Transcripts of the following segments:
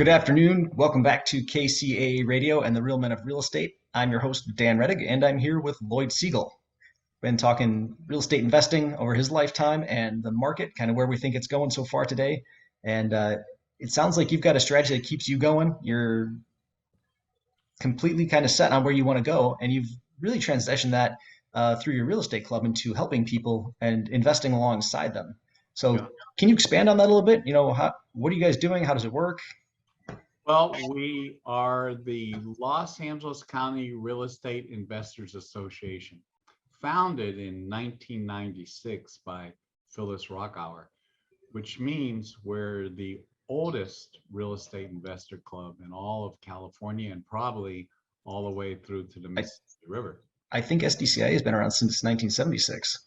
Good afternoon. Welcome back to KCAA Radio and the Real Men of Real Estate. I'm your host, Dan Redig, and I'm here with Lloyd Segal. Been talking real estate investing over his lifetime and the market, kind of where we think it's going so far today. And it sounds like you've got a strategy that keeps you going. You're completely kind of set on where you want to go, and you've really transitioned that through your real estate club into helping people and investing alongside them. So, Yeah. Can you expand on that a little bit? What are you guys doing? How does it work? Well, we are the Los Angeles County Real Estate Investors Association, founded in 1996 by Phyllis Rockhour, which means we're the oldest real estate investor club in all of California and probably all the way through to the Mississippi River. I think SDCI has been around since 1976.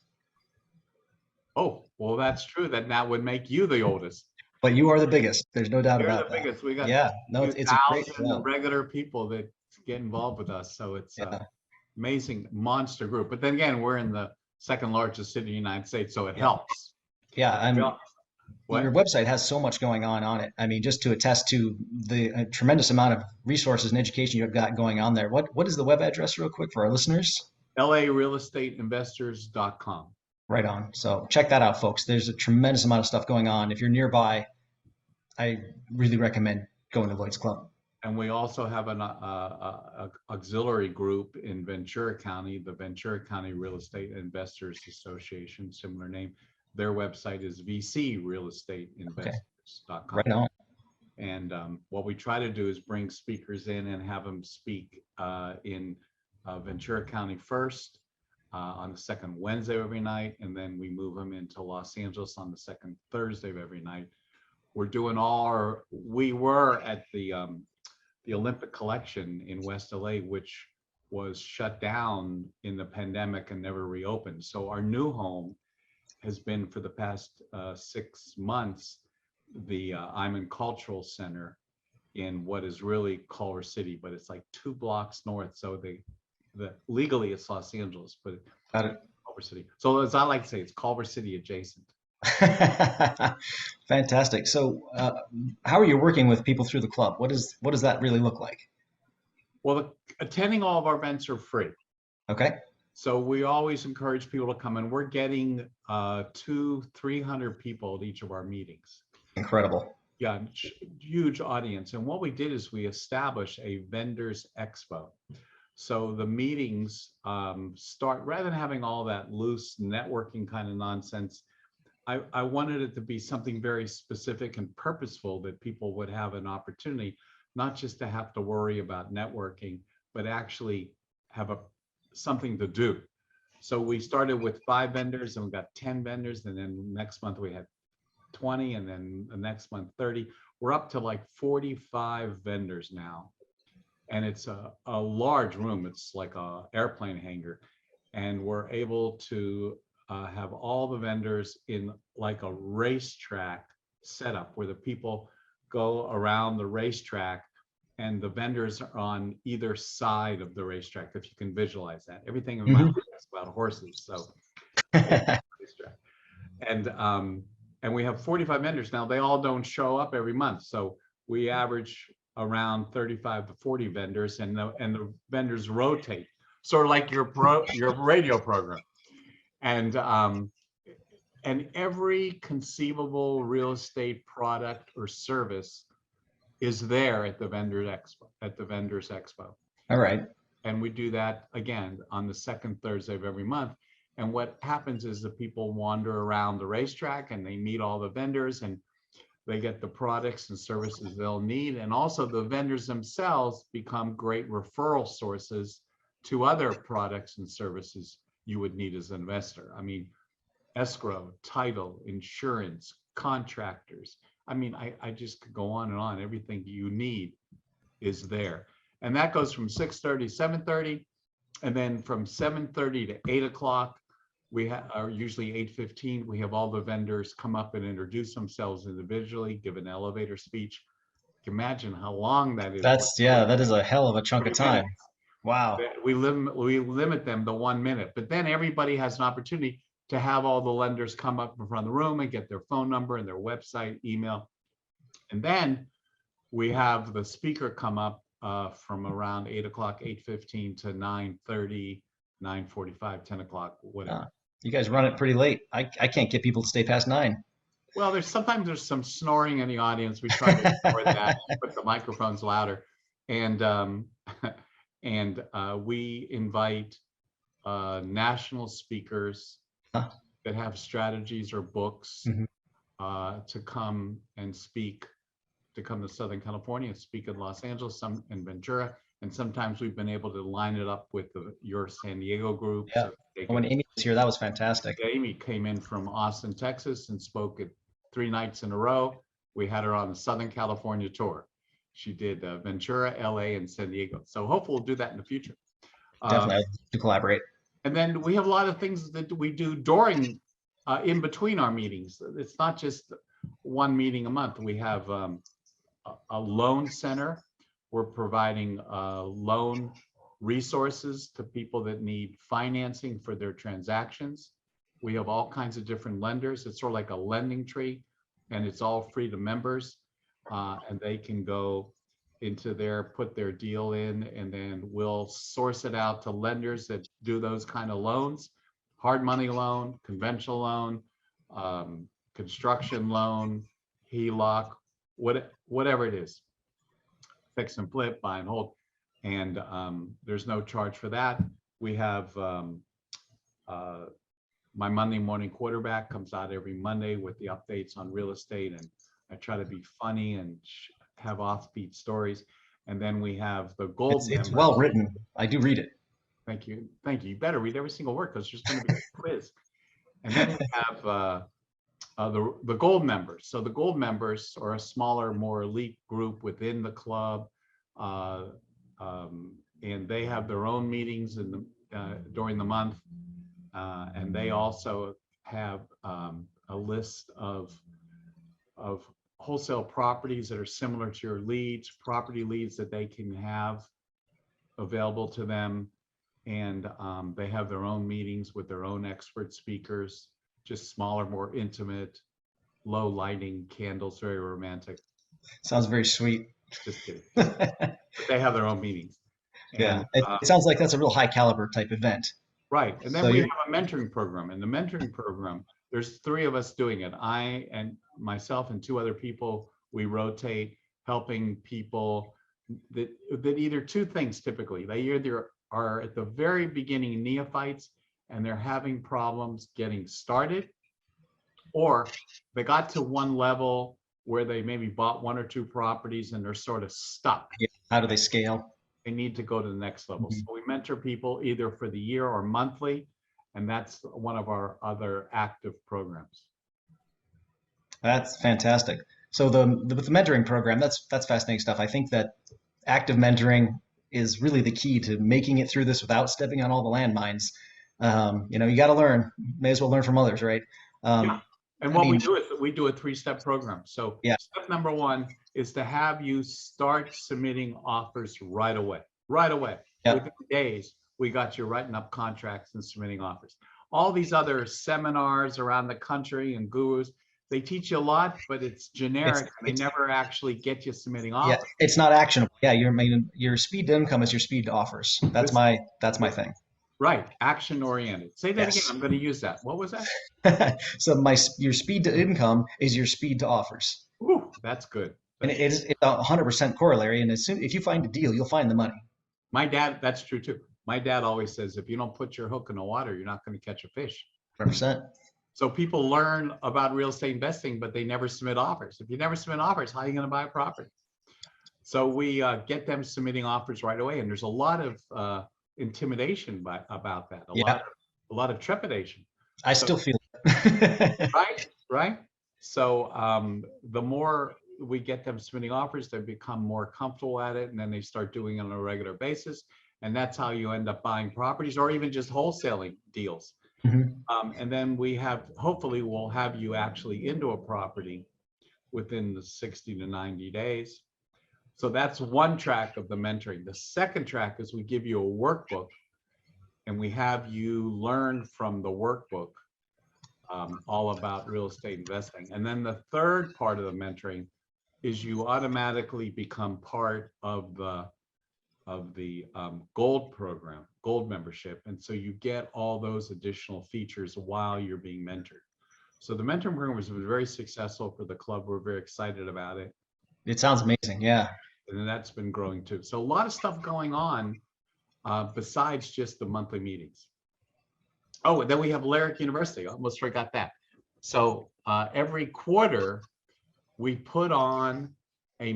Oh, well, that's true. That would make you the oldest. But you are the biggest. There's no doubt You're about the that. biggest. We got It's a great club. regular people that get involved with us. So it's Yeah. amazing monster group. But then again, we're in the second largest city in the United States, so it helps. Yeah, your website has so much going on it. I mean, just to attest to the tremendous amount of resources and education you've got going on there. What is the web address real quick for our listeners? LArealestateinvestors.com. Right on. So check that out, folks. There's a tremendous amount of stuff going on. If you're nearby, I really recommend going to Lloyd's Club. And we also have an auxiliary group in Ventura County, the Ventura County Real Estate Investors Association, similar name. Their website is vcrealestateinvestors.com. Right on. And what we try to do is bring speakers in and have them speak in Ventura County first on the second Wednesday of every night, and then we move them into Los Angeles on the second Thursday of every night. We're doing we were at the Olympic Collection in West LA, which was shut down in the pandemic and never reopened. So our new home has been for the past 6 months, the Iman Cultural Center in what is really Culver City, but it's like 2 blocks north. So legally it's Los Angeles, but Culver City. So as I like to say, it's Culver City adjacent. Fantastic. So how are you working with people through the club? What does that really look like? Well, attending all of our events are free. Okay. So we always encourage people to come, and we're getting 200-300 people at each of our meetings. Incredible. Yeah, huge audience. And what we did is we established a vendors expo. So the meetings start, rather than having all that loose networking kind of nonsense, I wanted it to be something very specific and purposeful, that people would have an opportunity, not just to have to worry about networking, but actually have something to do. So we started with 5 vendors and we got 10 vendors. And then next month we had 20, and then the next month 30. We're up to like 45 vendors now. And it's a large room. It's like an airplane hangar. And we're able to have all the vendors in like a racetrack setup, where the people go around the racetrack and the vendors are on either side of the racetrack, if you can visualize that. Everything in my life is about horses, so racetrack. And we have 45 vendors now. They all don't show up every month, so we average around 35 to 40 vendors, and the vendors rotate, sort of like your radio program. And every conceivable real estate product or service is there at the Vendors Expo. All right. And we do that again on the second Thursday of every month. And what happens is the people wander around the racetrack and they meet all the vendors, and they get the products and services they'll need. And also the vendors themselves become great referral sources to other products and services you would need as an investor. I mean, escrow, title, insurance, contractors. I mean, I just could go on and on. Everything you need is there. And that goes from 6:30, 7:30. And then from 7:30 to 8 o'clock, we are usually 8:15. We have all the vendors come up and introduce themselves individually, give an elevator speech. You can imagine how long that is. That is a hell of a chunk of time. Wow. We limit them to 1 minute, but then everybody has an opportunity to have all the lenders come up in front of the room and get their phone number and their website, email. And then we have the speaker come up from around 8 o'clock, 8:15 to 9:30, 9:45, 10 o'clock, whatever. You guys run it pretty late. I can't get people to stay past 9. Well, sometimes there's some snoring in the audience. We try to ignore that, put the microphones louder, and we invite national speakers Huh. that have strategies or books to come and speak, to come to Southern California and speak in Los Angeles, some in Ventura, and sometimes we've been able to line it up with your San Diego group. Yeah. So When Amy was here, that was fantastic. Amy came in from Austin, Texas, and spoke at 3 nights in a row. We had her on the Southern California tour. She did Ventura, LA, and San Diego. So hopefully we'll do that in the future. Definitely to collaborate. And then we have a lot of things that we do during, in between our meetings. It's not just one meeting a month. We have a loan center. We're providing loan resources to people that need financing for their transactions. We have all kinds of different lenders. It's sort of like a lending tree, and it's all free to members. And they can go into there, put their deal in, and then we'll source it out to lenders that do those kind of loans: hard money loan, conventional loan, construction loan, HELOC, whatever it is, fix and flip, buy and hold. And there's no charge for that. We have my Monday morning quarterback comes out every Monday with the updates on real estate, and I try to be funny and have offbeat stories. And then we have the gold It's well written. I do read it. Thank you. Thank you. You better read every single word, because there's going to be a quiz. And then we have the gold members. So the gold members are a smaller, more elite group within the club. And they have their own meetings during the month. And they also have a list of wholesale properties that are similar to your leads, property leads that they can have available to them. And they have their own meetings with their own expert speakers, just smaller, more intimate, low lighting, candles, very romantic. Sounds very sweet. Just kidding. But they have their own meetings. Yeah, it sounds like that's a real high caliber type event. Right. And then we have a mentoring program. And the mentoring program, there's 3 of us doing it. I and myself and 2 other people, we rotate helping people that either 2 things typically. They either are at the very beginning neophytes and they're having problems getting started, or they got to one level where they maybe bought 1 or 2 properties and they're sort of stuck. Yeah. How do they scale? They need to go to the next level. So we mentor people either for the year or monthly, and that's one of our other active programs. That's fantastic. So with the mentoring program, that's fascinating stuff. I think that active mentoring is really the key to making it through this without stepping on all the landmines. You got to learn. May as well learn from others, right? Yeah. And we do is we do a 3-step program. So yeah. Step number 1 is to have you start submitting offers right away. Right away. Yep. Within days, we got you writing up contracts and submitting offers. All these other seminars around the country and gurus, they teach you a lot, but it's generic. They never actually get you submitting offers. Yeah, it's not actionable. Yeah, your speed to income is your speed to offers. That's my thing. Right, action oriented. Say that again. I'm going to use that. What was that? So your speed to income is your speed to offers. Ooh, that's good. And it's 100% corollary. And if you find a deal, you'll find the money. My dad, that's true too. My dad always says, if you don't put your hook in the water, you're not going to catch a fish. 100%. So people learn about real estate investing, but they never submit offers. If you never submit offers, how are you going to buy a property? So we get them submitting offers right away. And there's a lot of intimidation about that. A lot of trepidation. I still feel it. Right. So the more we get them submitting offers, they become more comfortable at it, and then they start doing it on a regular basis. And that's how you end up buying properties or even just wholesaling deals. And then hopefully we'll have you actually into a property within the 60 to 90 days. So that's one track of the mentoring. The second track is we give you a workbook and we have you learn from the workbook all about real estate investing. And then the third part of the mentoring is you automatically become part of the gold program, gold membership. And so you get all those additional features while you're being mentored. So the mentoring program was very successful for the club. We're very excited about it. It sounds amazing. Yeah. And that's been growing too. So a lot of stuff going on besides just the monthly meetings. Oh, and then we have Lyric University. I almost forgot that. So every quarter, we put on a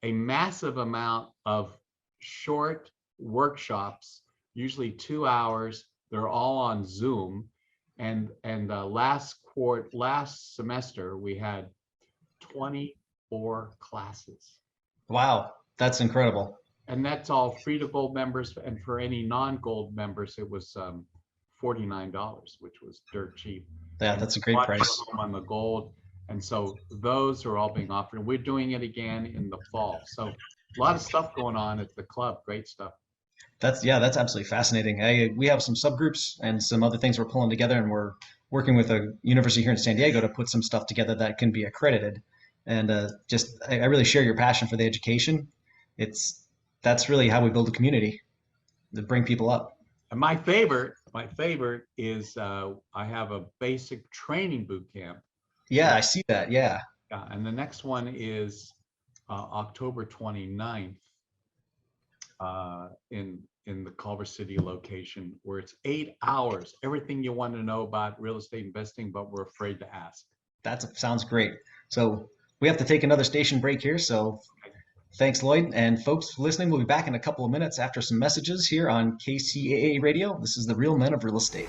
massive amount of short workshops, usually 2 hours. They're all on Zoom. And last semester, we had 24 classes. Wow, that's incredible. And that's all free to gold members. And for any non-gold members, it was $49, which was dirt cheap. Yeah, that's a great price. On the gold. And so those are all being offered. We're doing it again in the fall. So a lot of stuff going on at the club. Great stuff. That's absolutely fascinating. We have some subgroups and some other things we're pulling together, and we're working with a university here in San Diego to put some stuff together that can be accredited. And I really share your passion for the education. That's really how we build a community, to bring people up. And my favorite is I have a basic training boot camp. Yeah, I see that. Yeah. And the next one is October 29th in the Culver City location, where it's 8 hours, everything you want to know about real estate investing, but we're afraid to ask. That sounds great. So we have to take another station break here. So thanks, Lloyd. And folks listening, we'll be back in a couple of minutes after some messages here on KCAA Radio. This is the Real Men of Real Estate.